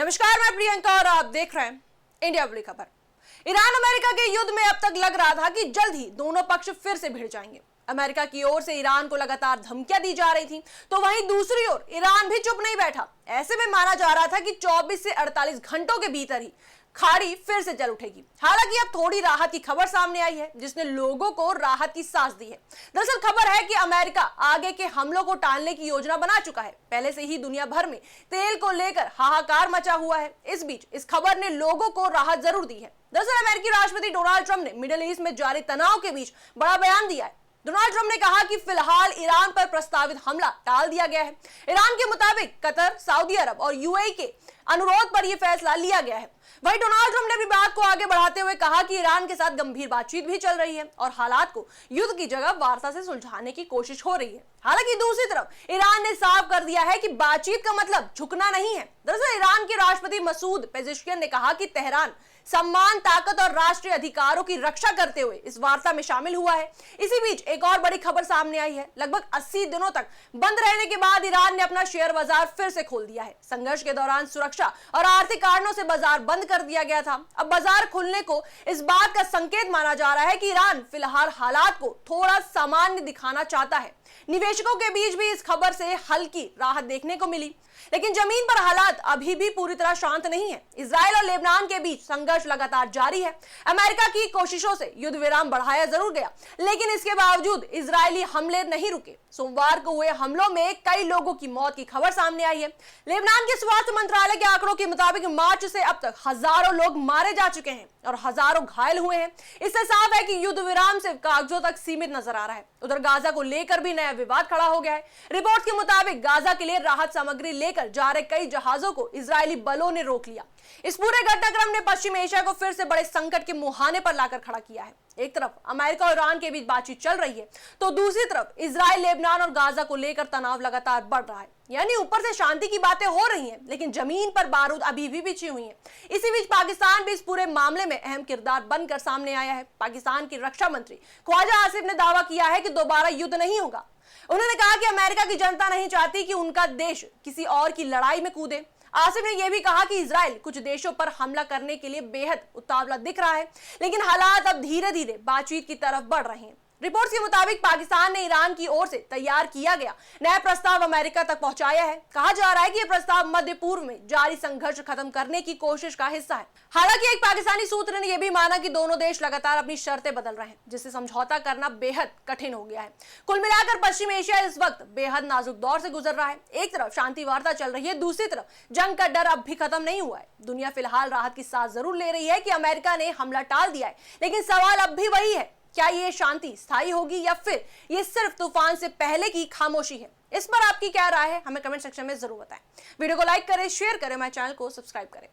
नमस्कार, मैं प्रियंका और आप देख रहे हैं इंडिया बड़ी खबर। ईरान अमेरिका के युद्ध में अब तक लग रहा था कि जल्द ही दोनों पक्ष फिर से भिड़ जाएंगे। अमेरिका की ओर से ईरान को लगातार धमकियां दी जा रही थी, तो वहीं दूसरी ओर ईरान भी चुप नहीं बैठा। ऐसे में माना जा रहा था कि 24 से 48 घंटों के भीतर ही खाड़ी फिर से जल उठेगी। हालांकि अब थोड़ी राहत की खबर सामने आई है, जिसने लोगों को राहत की सांस दी है। दरअसल खबर है कि अमेरिका आगे के हमलों को टालने की योजना बना चुका है। पहले से ही दुनिया भर में तेल को लेकर हाहाकार मचा हुआ है। इस बीच इस खबर ने लोगों को राहत जरूर दी है। दरअसल अमेरिकी राष्ट्रपति डोनाल्ड ट्रंप ने मिडिल ईस्ट में जारी तनाव के बीच बड़ा बयान दिया है। डोनाल्ड ट्रंप ने कहा कि फिलहाल ईरान पर प्रस्तावित हमला टाल दिया गया है। ईरान के मुताबिक कतर, सऊदी अरब और यूएई के अनुरोध पर यह फैसला लिया गया है। वहीं डोनाल्ड ट्रंप ने भी बात को आगे बढ़ाते हुए कहा कि ईरान के साथ गंभीर बातचीत भी चल रही है और हालात को युद्ध की जगह वार्ता से सुलझाने की कोशिश हो रही है। हालांकि दूसरी तरफ ईरान ने साफ कर दिया है कि बातचीत का मतलब झुकना नहीं है। दरअसल ईरान के राष्ट्रपति मसूद पेजेश्कियान ने कहा कि तेहरान सम्मान, ताकत और राष्ट्रीय अधिकारों की रक्षा करते हुए इस वार्ता में शामिल हुआ है। इसी बीच एक और बड़ी खबर सामने आई है। लगभग 80 दिनों तक बंद रहने के बाद ईरान ने अपना शेयर बाजार फिर से खोल दिया है। संघर्ष के दौरान सुरक्षा और आर्थिक कारणों से बाजार बंद कर दिया गया था। अब बाजार खुलने को इस बात का संकेत माना जा रहा है कि ईरान फिलहाल हालात को थोड़ा सामान्य दिखाना चाहता है। निवेशकों के बीच भी इस खबर से हल्की राहत देखने को मिली, लेकिन जमीन पर हालात अभी भी पूरी तरह शांत नहीं है। इजराइल और लेबनान के बीच संघर्ष लगातार जारी है। अमेरिका की कोशिशों से युद्ध विराम बढ़ाया जरूर गया, लेकिन इसके बावजूद इजरायली हमले नहीं रुके। सोमवार को हुए हमलों में कई लोगों की मौत की खबर सामने आई है। लेबनान के स्वास्थ्य मंत्रालय के आंकड़ों के मुताबिक मार्च से अब तक हजारों लोग मारे जा चुके हैं और हजारों घायल हुए हैं। इससे साफ है कि युद्ध विराम सिर्फ कागजों तक सीमित नजर आ रहा है। उधर गाजा को लेकर भी नया विवाद खड़ा हो गया है। रिपोर्ट के मुताबिक गाजा के लिए राहत सामग्री लेकर जा रहे कई जहाजों को इजरायली बलों ने रोक लिया। इस पूरे घटनाक्रम ने पश्चिम एशिया को फिर से बड़े संकट के मुहाने पर लाकर खड़ा किया है। एक तरफ अमेरिका और ईरान के बीच बातचीत चल रही है, तो दूसरी तरफ इजराइल, लेबनान और गाजा को लेकर तनाव लगातार बढ़ रहा है। यानी ऊपर से शांति की बातें हो रही हैं, लेकिन जमीन पर बारूद अभी भी बिछी हुई है। इसी बीच पाकिस्तान भी इस पूरे मामले में अहम किरदार बनकर सामने आया है। पाकिस्तान की रक्षा मंत्री ख्वाजा आसिफ ने दावा किया है कि दोबारा युद्ध नहीं होगा। उन्होंने कहा कि अमेरिका की जनता नहीं चाहती कि उनका देश किसी और की लड़ाई में कूदे। आसिफ ने यह भी कहा कि इजराइल कुछ देशों पर हमला करने के लिए बेहद उतावला दिख रहा है, लेकिन हालात अब धीरे धीरे बातचीत की तरफ बढ़ रहे हैं। रिपोर्ट्स के मुताबिक पाकिस्तान ने ईरान की ओर से तैयार किया गया नया प्रस्ताव अमेरिका तक पहुंचाया है। कहा जा रहा है कि यह प्रस्ताव मध्य पूर्व में जारी संघर्ष खत्म करने की कोशिश का हिस्सा है। हालांकि एक पाकिस्तानी सूत्र ने यह भी माना कि दोनों देश लगातार अपनी शर्तें बदल रहे हैं, जिससे समझौता करना बेहद कठिन हो गया है। कुल मिलाकर पश्चिम एशिया इस वक्त बेहद नाजुक दौर से गुजर रहा है। एक तरफ शांति वार्ता चल रही है, दूसरी तरफ जंग का डर अब भी खत्म नहीं हुआ है। दुनिया फिलहाल राहत की सांस जरूर ले रही है कि अमेरिका ने हमला टाल दिया है, लेकिन सवाल अब भी वही है, क्या ये शांति स्थायी होगी या फिर ये सिर्फ तूफान से पहले की खामोशी है? इस पर आपकी क्या राय है, हमें कमेंट सेक्शन में जरूर बताएं। वीडियो को लाइक करें, शेयर करें, हमारे चैनल को सब्सक्राइब करें।